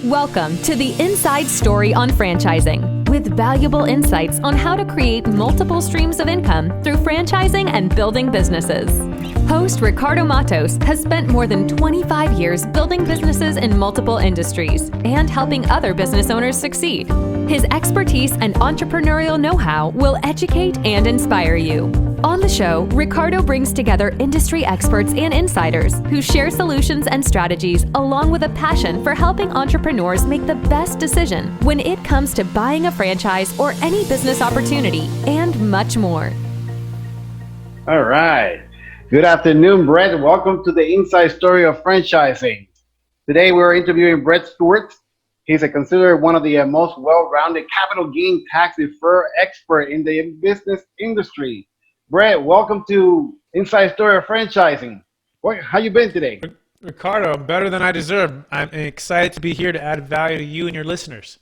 Welcome to the Inside Story on Franchising, with valuable insights on how to create multiple streams of income through franchising and building businesses. Host Ricardo Matos has spent more than 25 years building businesses in multiple industries and helping other business owners succeed. His expertise and entrepreneurial know-how will educate and inspire you. On the show, Ricardo brings together industry experts and insiders who share solutions and strategies, along with a passion for helping entrepreneurs make the best decision when it comes to buying a franchise or any business opportunity, and much more. All right. Good afternoon, Brett. Welcome to the Inside Story of Franchising. Today, we're interviewing Brett Swartz. He's considered one of the most well-rounded capital gain tax deferral expert in the business industry. Brett, welcome to Inside Story of Franchising. How you been today? Ricardo, better than I deserve. I'm excited to be here to add value to you and your listeners.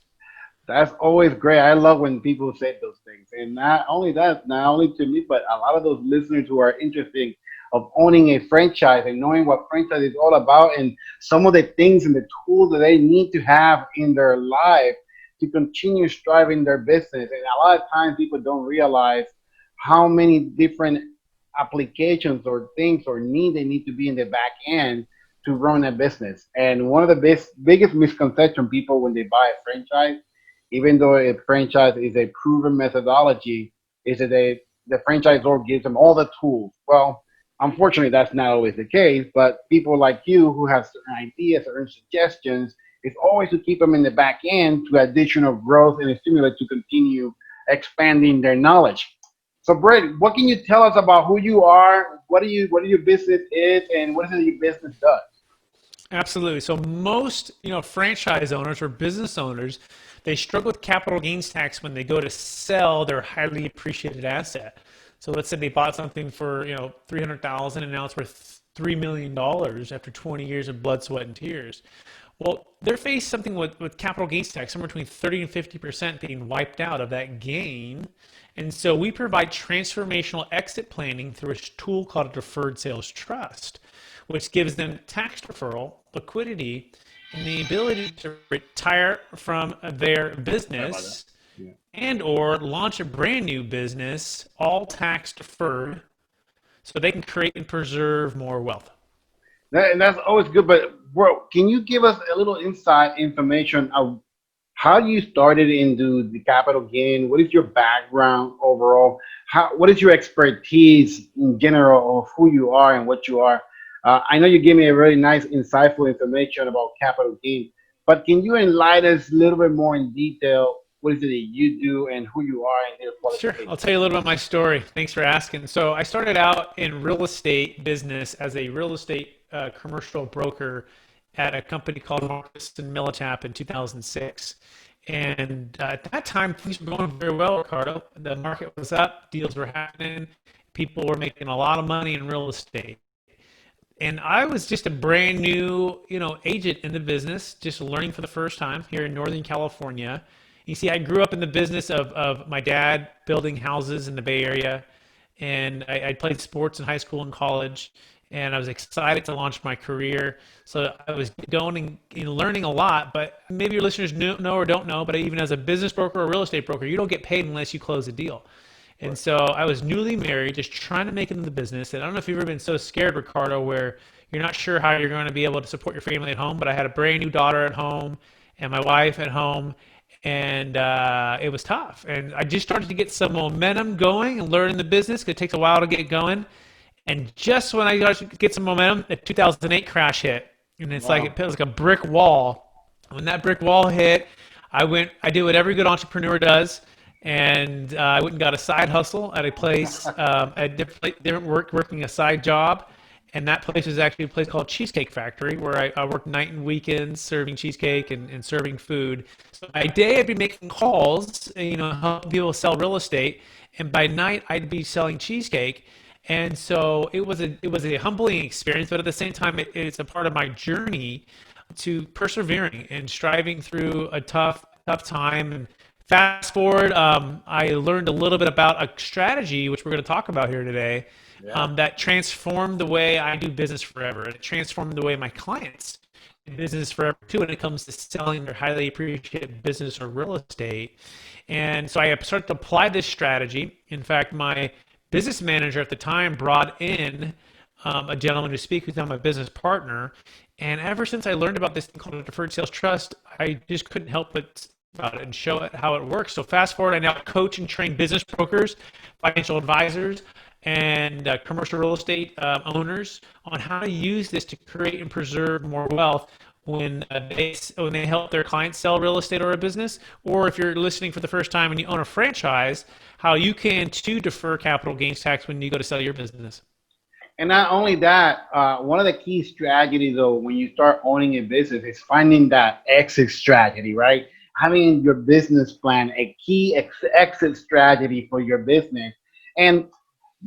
That's always great. I love when people say those things. And not only to me, but a lot of those listeners who are interested of owning a franchise and knowing what franchise is all about and some of the things and the tools that they need to have in their life to continue striving their business. And a lot of times people don't realize how many different applications or things or needs they need to be in the back end to run a business. And one of the biggest misconceptions people when they buy a franchise, even though a franchise is a proven methodology, is that the franchisor gives them all the tools. Well, unfortunately, that's not always the case, but people like you who have certain ideas or suggestions, it's always to keep them in the back end to additional growth and stimulate to continue expanding their knowledge. So, Brett, what can you tell us about who you are, what your business is, and what is it your business does? Absolutely. So most, franchise owners or business owners, they struggle with capital gains tax when they go to sell their highly appreciated asset. So let's say they bought something for, $300,000 and now it's worth $3 million after 20 years of blood, sweat, and tears. Well, they're faced something with capital gains tax, somewhere between 30 and 50% being wiped out of that gain. And so we provide transformational exit planning through a tool called a Deferred Sales Trust, which gives them tax deferral, liquidity, and the ability to retire from their business and or launch a brand new business, all tax deferred, so they can create and preserve more wealth. And that's always good, but bro, can you give us a little inside information of how you started into the capital gain? What is your background overall? What is your expertise in general of who you are and what you are? I know you gave me a really nice, insightful information about capital gain, but can you enlighten us a little bit more in detail? What is it that you do and who you are and your qualifications? Sure, I'll tell you a little about my story. Thanks for asking. So I started out in real estate business as a real estate commercial broker at a company called Matos in Millitap in 2006. And at that time, things were going very well, Ricardo. The market was up, deals were happening, people were making a lot of money in real estate. And I was just a brand new, agent in the business, just learning for the first time here in Northern California. You see, I grew up in the business of my dad building houses in the Bay Area, and I played sports in high school and college, and I was excited to launch my career. So I was going and learning a lot, but maybe your listeners know or don't know, but even as a business broker or real estate broker, you don't get paid unless you close a deal. And so I was newly married, just trying to make it in the business. And I don't know if you've ever been so scared, Ricardo, where you're not sure how you're going to be able to support your family at home, but I had a brand new daughter at home and my wife at home, and it was tough. And I just started to get some momentum going and learning the business, because it takes a while to get going. And just when I started to get some momentum, the 2008 crash hit. And it's like, it was like a brick wall. When that brick wall hit, I did what every good entrepreneur does. And I went and got a side hustle at a place, working a side job. And that place is actually a place called Cheesecake Factory, where I worked night and weekends serving cheesecake and serving food. So by day, I'd be making calls, helping people sell real estate. And by night, I'd be selling cheesecake. And so it was a humbling experience, but at the same time, it's a part of my journey to persevering and striving through a tough time. And fast forward, I learned a little bit about a strategy, which we're going to talk about here today, Yeah. that transformed the way I do business forever. It transformed the way my clients do business forever too when it comes to selling their highly appreciated business or real estate. And so I started to apply this strategy. In fact, my business manager at the time brought in a gentleman to speak with him, my business partner. And ever since I learned about this thing called a deferred sales trust, I just couldn't help but about it and show it how it works. So fast forward, I now coach and train business brokers, financial advisors, and commercial real estate owners on how to use this to create and preserve more wealth when they help their clients sell real estate or a business, or if you're listening for the first time and you own a franchise, how you can too defer capital gains tax when you go to sell your business. And not only that, one of the key strategies, though, when you start owning a business is finding that exit strategy, right? Having your business plan, a key exit strategy for your business. And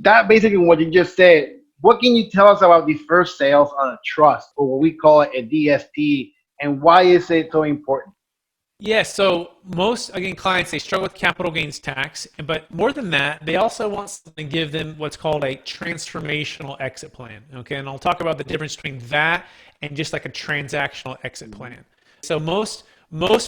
that basically what you just said. What can you tell us about deferred sales on a trust, or what we call it a DST, and why is it so important? Yeah, so most, again, clients, they struggle with capital gains tax, but more than that, they also want something to give them what's called a transformational exit plan, okay? And I'll talk about the difference between that and just like a transactional exit plan. So most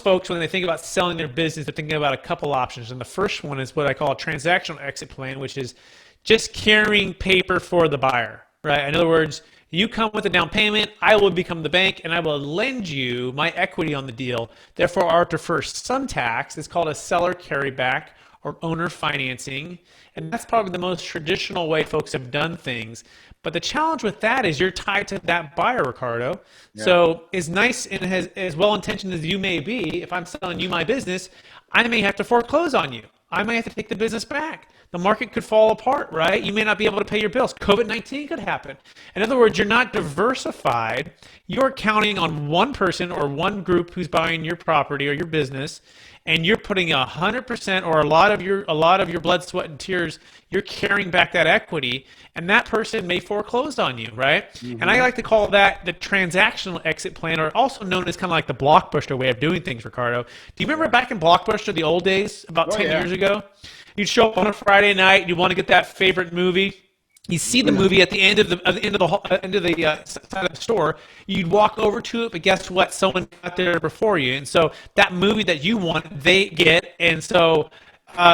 folks, when they think about selling their business, they're thinking about a couple options. And the first one is what I call a transactional exit plan, which is just carrying paper for the buyer, right? In other words, you come with a down payment, I will become the bank, and I will lend you my equity on the deal. Therefore, our defer some tax is called a seller carryback or owner financing. And that's probably the most traditional way folks have done things. But the challenge with that is you're tied to that buyer, Ricardo. Yeah. So as nice and as well-intentioned as you may be, if I'm selling you my business, I may have to foreclose on you. I may have to take the business back. The market could fall apart, right? You may not be able to pay your bills. COVID-19 could happen. In other words, you're not diversified. You're counting on one person or one group who's buying your property or your business, and you're putting 100% or a lot of your blood, sweat, and tears. You're carrying back that equity, and that person may foreclose on you, right? Mm-hmm. And I like to call that the transactional exit plan, or also known as kind of like the Blockbuster way of doing things, Ricardo. Do you remember back in Blockbuster, the old days, about 10 years ago? You'd show up on a Friday night. You want to get that favorite movie. You see the movie at the end of the side of the store. You'd walk over to it, but guess what? Someone got there before you, and so that movie that you want, they get, and so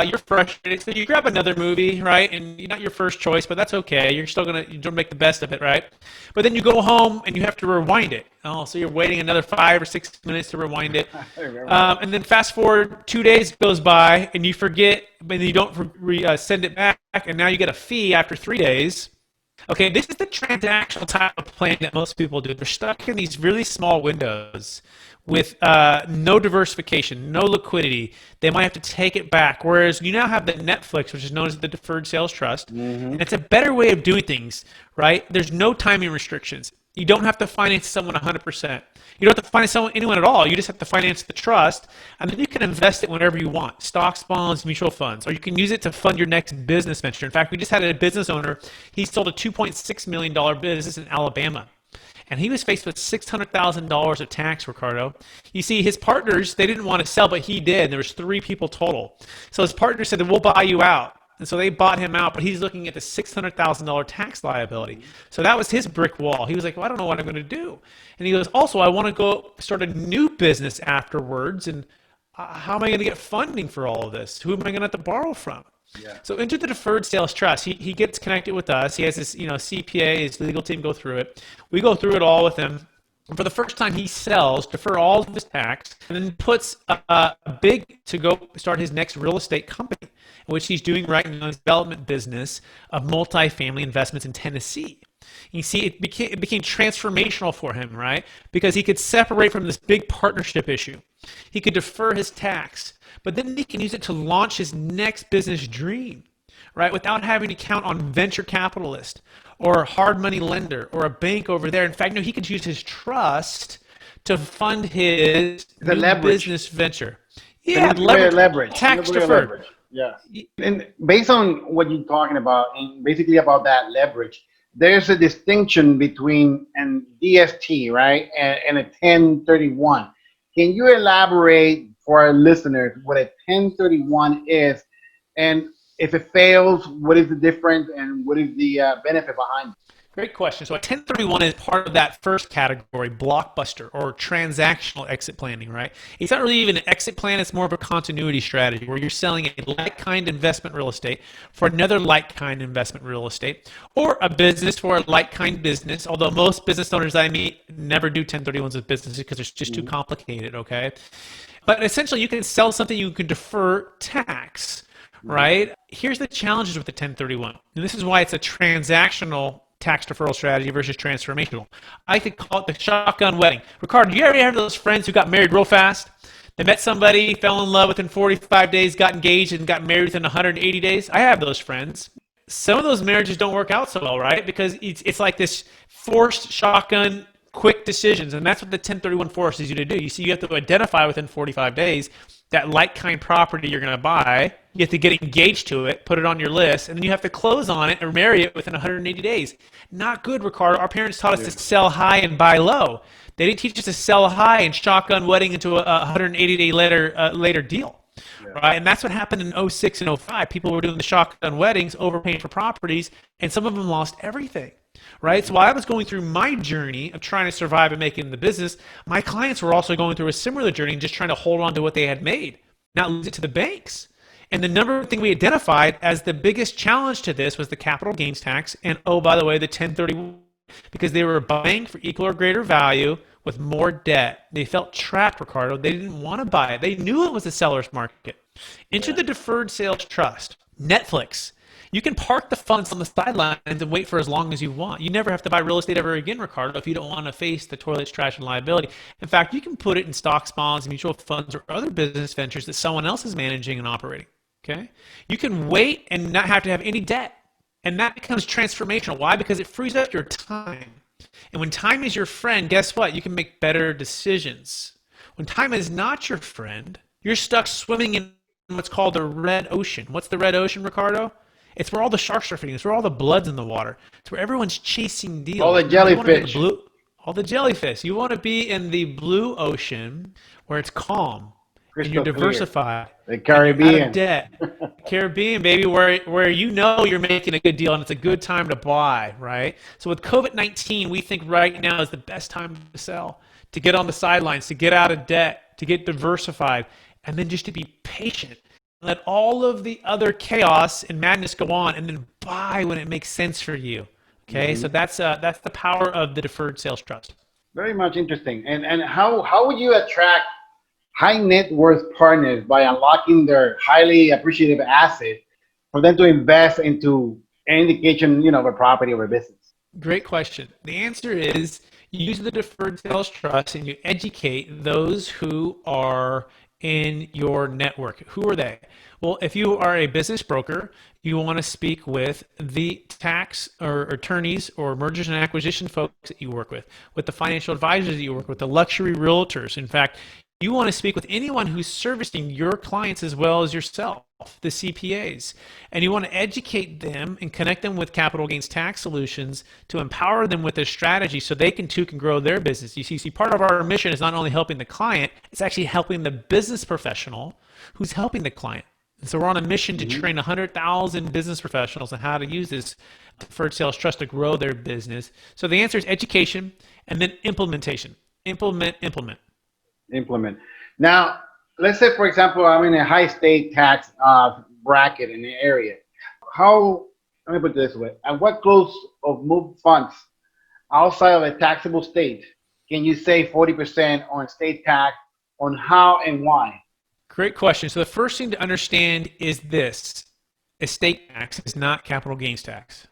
you're frustrated. So you grab another movie, right? And you're not your first choice, but that's okay. You're still gonna make the best of it, right? But then you go home and you have to rewind it. Oh, so you're waiting another 5 or 6 minutes to rewind it, and then fast forward 2 days goes by and you forget, but you don't send it back, and now you get a fee after 3 days. Okay, this is the transactional type of plan that most people do. They're stuck in these really small windows with no diversification, no liquidity. They might have to take it back. Whereas you now have the Netflix, which is known as the Deferred Sales Trust. Mm-hmm. And it's a better way of doing things, right? There's no timing restrictions. You don't have to finance someone 100%. You don't have to finance anyone at all. You just have to finance the trust, and then you can invest it whenever you want. Stocks, bonds, mutual funds, or you can use it to fund your next business venture. In fact, we just had a business owner. He sold a $2.6 million business in Alabama, and he was faced with $600,000 of tax, Ricardo. You see, his partners, they didn't want to sell, but he did. There was 3 people total. So his partner said, we'll buy you out. And so they bought him out, but he's looking at the $600,000 tax liability. So that was his brick wall. He was like, well, I don't know what I'm going to do. And he goes, also, I want to go start a new business afterwards. And how am I going to get funding for all of this? Who am I going to have to borrow from? Yeah. So into the Deferred Sales Trust, he gets connected with us. He has this, CPA, his legal team go through it. We go through it all with him. And for the first time, he sells, defer all of his tax, and then puts a big to go start his next real estate company, which he's doing right now, his development business of multifamily investments in Tennessee. You see, it became transformational for him, right? Because he could separate from this big partnership issue. He could defer his tax, but then he can use it to launch his next business dream, right? Without having to count on venture capitalist or a hard money lender or a bank over there. In fact, no, he could use his trust to fund his business venture. Yeah, leverage. Tax deferred. Leverage. Yeah. And based on what you're talking about, and basically about that leverage, there's a distinction between an DST, right, and a 1031. Can you elaborate for our listeners what a 1031 is? And If it fails, what is the difference and what is the benefit behind it? Great question. So a 1031 is part of that first category, blockbuster or transactional exit planning, right? It's not really even an exit plan. It's more of a continuity strategy where you're selling a like-kind investment real estate for another like-kind investment real estate, or a business for a like-kind business, although most business owners I meet never do 1031s with businesses because it's just too complicated, okay? But essentially, you can sell something you can defer tax, right? Here's the challenges with the 1031. And this is why it's a transactional tax deferral strategy versus transformational. I could call it the shotgun wedding. Ricardo, do you ever have those friends who got married real fast? They met somebody, fell in love within 45 days, got engaged, and got married within 180 days? I have those friends. Some of those marriages don't work out so well, right? Because it's like this forced shotgun quick decisions, and that's what the 1031 forces you to do. You see, you have to identify within 45 days that like-kind property you're going to buy. You have to get engaged to it, put it on your list, and then you have to close on it or marry it within 180 days. Not good, Ricardo. Our parents taught us to sell high and buy low. They didn't teach us to sell high and shotgun wedding into a 180-day later deal. Right? And that's what happened in 06 and 05. People were doing the shotgun weddings, overpaying for properties, and some of them lost everything. Right? So while I was going through my journey of trying to survive and make it in the business, my clients were also going through a similar journey and just trying to hold on to what they had made, not lose it to the banks. And the number one thing we identified as the biggest challenge to this was the capital gains tax and, oh, by the way, the 1031, because they were buying for equal or greater value with more debt. They felt trapped, Ricardo. They didn't want to buy it. They knew it was a seller's market. Enter the Deferred Sales Trust. Netflix. You can park the funds on the sidelines and wait for as long as you want. You never have to buy real estate ever again, Ricardo, if you don't want to face the toilets, trash, and liability. In fact, you can put it in stocks, bonds, mutual funds, or other business ventures that someone else is managing and operating. Okay? You can wait and not have to have any debt. And that becomes transformational. Why? Because it frees up your time. And when time is your friend, guess what? You can make better decisions. When time is not your friend, you're stuck swimming in what's called the red ocean. What's the red ocean, Ricardo? It's where all the sharks are feeding. It's where all the blood's in the water. It's where everyone's chasing deals. All the jellyfish. All the jellyfish. You want to be in the blue ocean where it's calm. And you're diversified. The Caribbean. Out of debt. Caribbean, baby, where you know you're making a good deal and it's a good time to buy, right? So with COVID-19, we think right now is the best time to sell, to get on the sidelines, to get out of debt, to get diversified, and then just to be patient. Let all of the other chaos and madness go on, and then buy when it makes sense for you. Okay, so that's the power of the Deferred Sales Trust. Very much interesting. And how would you attract high net worth partners by unlocking their highly appreciative asset for them to invest into an indication, of a property or a business? Great question. The answer is you use the Deferred Sales Trust and you educate those who are in your network. Who are they? Well, if you are a business broker, you want to speak with the tax or attorneys or mergers and acquisition folks that you work with the financial advisors that you work with, the luxury realtors. In fact, you want to speak with anyone who's servicing your clients as well as yourself, the CPAs. And you want to educate them and connect them with capital gains tax solutions to empower them with a strategy so they can grow their business. You see, part of our mission is not only helping the client, it's actually helping the business professional who's helping the client. And so we're on a mission to train 100,000 business professionals on how to use this Deferred Sales Trust to grow their business. So the answer is education and then implementation. Implement. Now, let's say, for example, I'm in a high state tax bracket in the area. Let me put it this way. At what close of moved funds outside of a taxable state can you save 40% on state tax, on how and why? Great question. So the first thing to understand is this. Estate tax is not capital gains tax.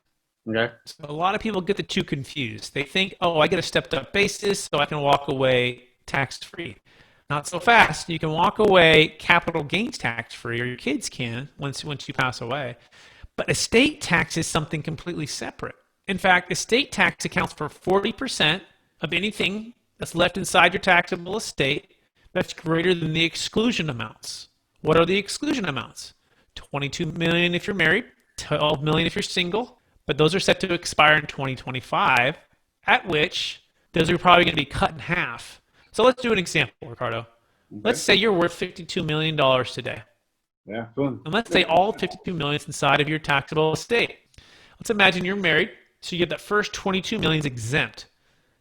Okay. So a lot of people get the two confused. They think, I get a stepped up basis so I can walk away tax-free. Not so fast. You can walk away capital gains tax-free, or your kids can once you pass away. But estate tax is something completely separate. In fact, estate tax accounts for 40% of anything that's left inside your taxable estate that's greater than the exclusion amounts. What are the exclusion amounts? $22 million if you're married, $12 million if you're single, but those are set to expire in 2025, at which those are probably going to be cut in half. So let's do an example, Ricardo. Okay. Let's say you're worth $52 million today. Yeah, fun. And let's say all 52 million is inside of your taxable estate. Let's imagine you're married, so you get that first 22 million exempt.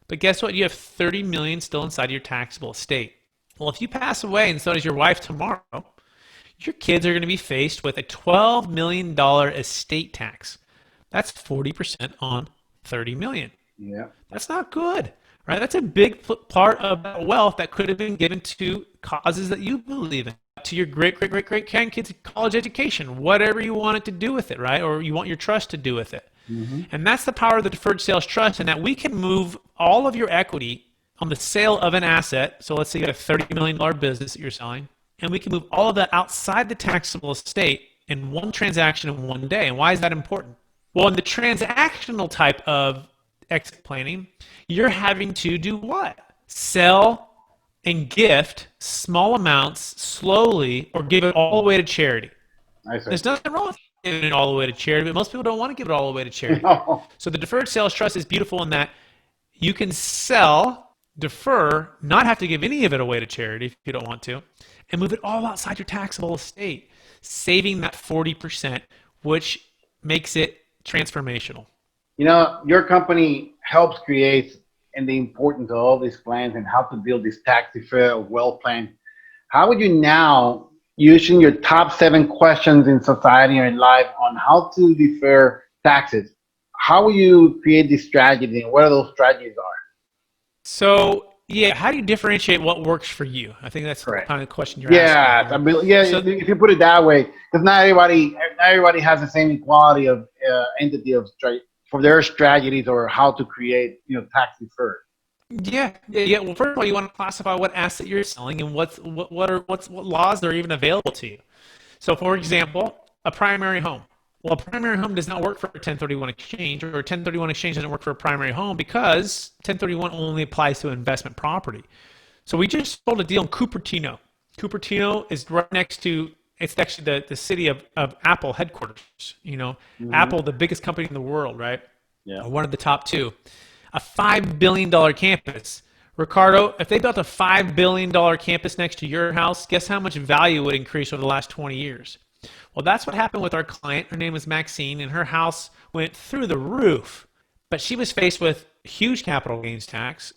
But guess what? You have 30 million still inside your taxable estate. Well, if you pass away and so does your wife tomorrow, your kids are going to be faced with a $12 million estate tax. That's 40% on 30 million. Yeah. That's not good, right? That's a big part of that wealth that could have been given to causes that you believe in, to your great grandkids' college education, whatever you want it to do with it, right? Or you want your trust to do with it. Mm-hmm. And that's the power of the deferred sales trust, and that we can move all of your equity on the sale of an asset. So let's say you have a $30 million business that you're selling, and we can move all of that outside the taxable estate in one transaction in one day. And why is that important? Well, in the transactional type of exit planning, you're having to do what? Sell and gift small amounts slowly, or give it all the way to charity. There's nothing wrong with giving it all the way to charity, but most people don't want to give it all the way to charity. No. So the deferred sales trust is beautiful in that you can sell, defer, not have to give any of it away to charity if you don't want to, and move it all outside your taxable estate, saving that 40%, which makes it transformational. You know, your company helps create and the importance of all these plans and how to build this tax deferred wealth plan. How would you now, using your top 7 questions in society or in life on how to defer taxes, how will you create this strategy and what are those strategies are? So, yeah, how do you differentiate what works for you? I think that's Correct. kind of the question you're asking. I mean, yeah. So, if you put it that way, because not everybody has the same equality of entity of for their strategies or how to create, tax deferred. Yeah. Well, first of all, you want to classify what asset you're selling and what laws are even available to you. So, for example, a primary home. Well, a primary home does not work for a 1031 exchange, or a 1031 exchange doesn't work for a primary home because 1031 only applies to investment property. So we just sold a deal in Cupertino. Cupertino is right next to, it's actually the city of Apple headquarters. Mm-hmm. Apple, the biggest company in the world, right? Yeah. One of the top 2. A $5 billion campus. Ricardo, if they built a $5 billion campus next to your house, guess how much value would increase over the last 20 years? Well, that's what happened with our client. Her name was Maxine, and her house went through the roof. But she was faced with huge capital gains tax.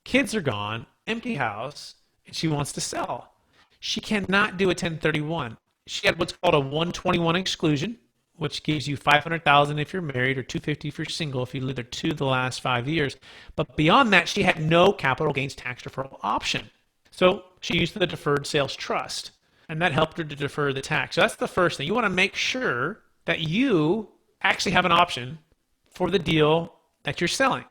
Kids are gone, empty house, and she wants to sell. She cannot do a 1031. She had what's called a 121 exclusion, which gives you $500,000 if you're married, or $250,000 if you're single, if you live there 2 of the last 5 years. But beyond that, she had no capital gains tax deferral option. So she used the Deferred Sales Trust, and that helped her to defer the tax. So that's the first thing. You want to make sure that you actually have an option for the deal that you're selling.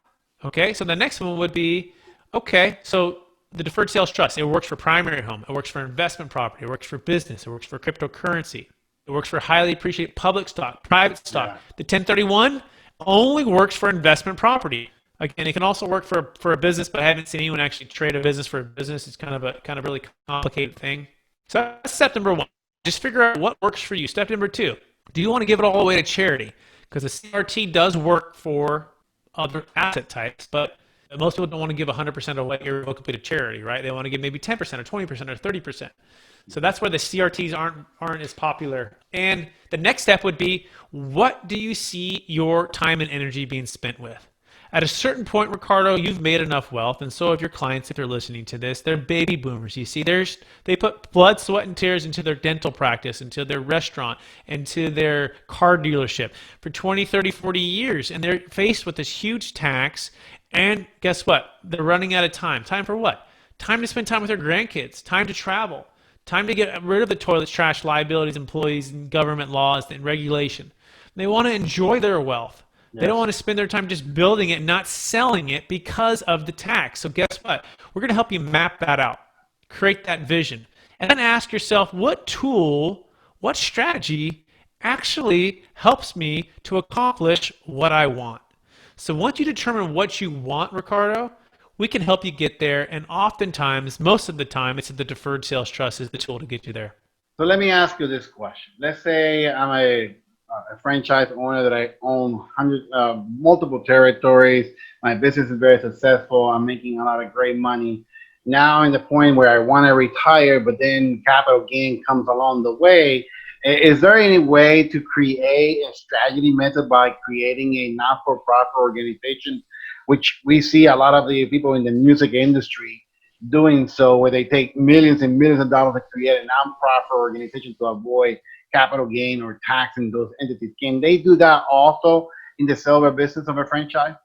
Okay, so the next one would be, okay, so the Deferred Sales Trust, it works for primary home, it works for investment property, it works for business, it works for cryptocurrency, it works for highly appreciated public stock, private stock. Yeah. The 1031 only works for investment property. Again, it can also work for a business, but I haven't seen anyone actually trade a business for a business. It's kind of really complicated thing. So that's step number 1. Just figure out what works for you. Step number 2, do you want to give it all the way to charity? Because the CRT does work for other asset types, but most people don't want to give 100% away irrevocably to charity, right? They want to give maybe 10% or 20% or 30%. So that's where the CRTs aren't as popular. And the next step would be, what do you see your time and energy being spent with? At a certain point, Ricardo, you've made enough wealth, and so have your clients if they're listening to this. They're baby boomers. You see, they put blood, sweat, and tears into their dental practice, into their restaurant, into their car dealership for 20, 30, 40 years, and they're faced with this huge tax, and guess what? They're running out of time. Time for what? Time to spend time with their grandkids, time to travel, time to get rid of the toilets, trash, liabilities, employees, and government laws and regulation. They want to enjoy their wealth. Yes. They don't want to spend their time just building it, not selling it because of the tax. So guess what? We're going to help you map that out, create that vision, and then ask yourself, what tool, what strategy actually helps me to accomplish what I want? So once you determine what you want, Ricardo, we can help you get there. And oftentimes, most of the time, it's the Deferred Sales Trust is the tool to get you there. So let me ask you this question. Let's say I'm a franchise owner that I own multiple territories. My business is very successful. I'm making a lot of great money. Now in the point where I want to retire, but then capital gain comes along the way. Is there any way to create a strategy method by creating a not-for-profit organization, which we see a lot of the people in the music industry doing so, where they take millions and millions of dollars to create a non-profit organization to avoid capital gain or tax in those entities? Can they do that also in the sale of a business of a franchise?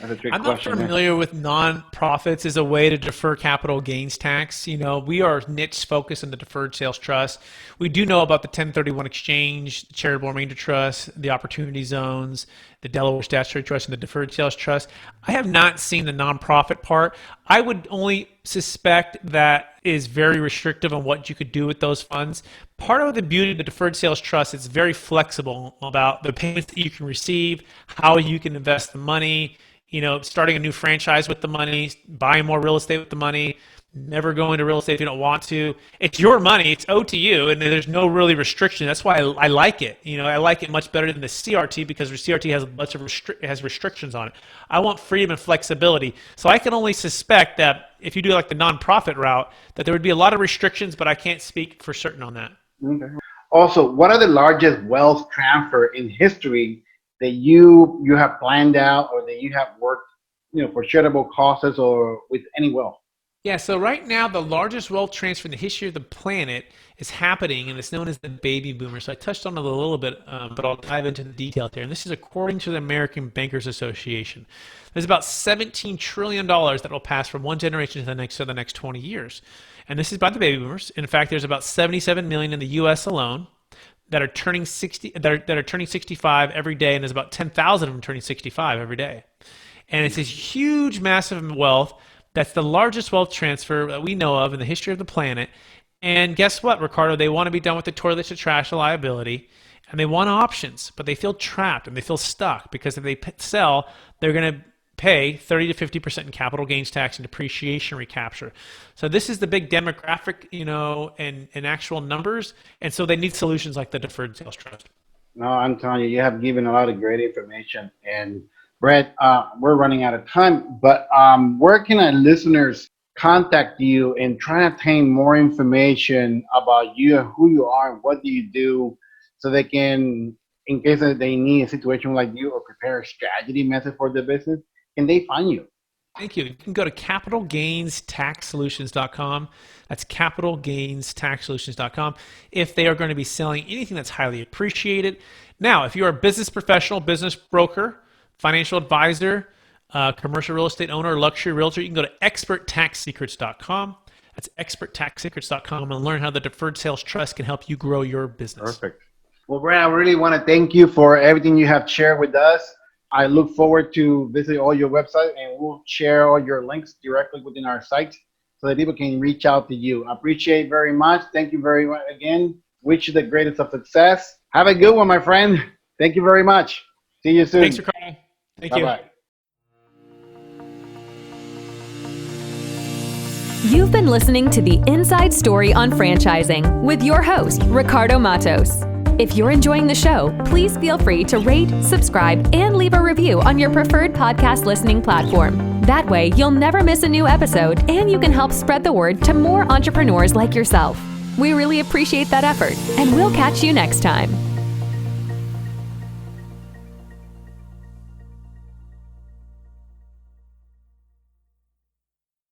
That's a trick I'm not question. familiar with nonprofits as a way to defer capital gains tax. We are niche focused on the Deferred Sales Trust. We do know about the 1031 exchange, the charitable remainder trust, the opportunity zones, the Delaware Statutory Trust, and the Deferred Sales Trust. I have not seen the nonprofit part. I would only suspect that is very restrictive on what you could do with those funds. Part of the beauty of the Deferred Sales Trust is very flexible about the payments that you can receive, how you can invest the money, starting a new franchise with the money, buying more real estate with the money, never go into real estate if you don't want to. It's your money. It's owed to you, and there's no really restriction. That's why I like it. I like it much better than the CRT because the CRT has a bunch of has restrictions on it. I want freedom and flexibility. So I can only suspect that if you do like the nonprofit route, that there would be a lot of restrictions, but I can't speak for certain on that. Okay. Also, what are the largest wealth transfer in history that you have planned out or that you have worked, for charitable causes or with any wealth? Yeah, so right now the largest wealth transfer in the history of the planet is happening, and it's known as the baby boomers. So I touched on it a little bit, but I'll dive into the details here. And this is according to the American Bankers Association. There's about $17 trillion that will pass from one generation to the next 20 years. And this is by the baby boomers. In fact, there's about 77 million in the U.S. alone that are turning 65 every day, and there's about 10,000 of them turning 65 every day. And it's this huge, massive wealth. That's the largest wealth transfer that we know of in the history of the planet. And guess what, Ricardo? They want to be done with the toilet to trash liability, and they want options, but they feel trapped and they feel stuck because if they sell, they're going to pay 30 to 50% in capital gains tax and depreciation recapture. So this is the big demographic, and actual numbers. And so they need solutions like the Deferred Sales Trust. No, I'm telling you, you have given a lot of great information. And Brett, we're running out of time, but where can our listeners contact you and try to obtain more information about you, who you are, and what do you do, so they can, in case they need a situation like you or prepare a strategy method for the business, can they find you? Thank you. You can go to capitalgainstaxsolutions.com. That's capitalgainstaxsolutions.com if they are going to be selling anything that's highly appreciated. Now, if you're a business professional, business broker, financial advisor, commercial real estate owner, luxury realtor, you can go to experttaxsecrets.com. That's experttaxsecrets.com and learn how the Deferred Sales Trust can help you grow your business. Perfect. Well, Brett, I really want to thank you for everything you have shared with us. I look forward to visiting all your websites, and we'll share all your links directly within our site so that people can reach out to you. I appreciate it very much. Thank you very much again. Wish you the greatest of success. Have a good one, my friend. Thank you very much. See you soon. Thanks, Ricardo. Thank you. Bye-bye. You've been listening to the Inside Story on Franchising with your host, Ricardo Matos. If you're enjoying the show, please feel free to rate, subscribe, and leave a review on your preferred podcast listening platform. That way, you'll never miss a new episode, and you can help spread the word to more entrepreneurs like yourself. We really appreciate that effort, and we'll catch you next time.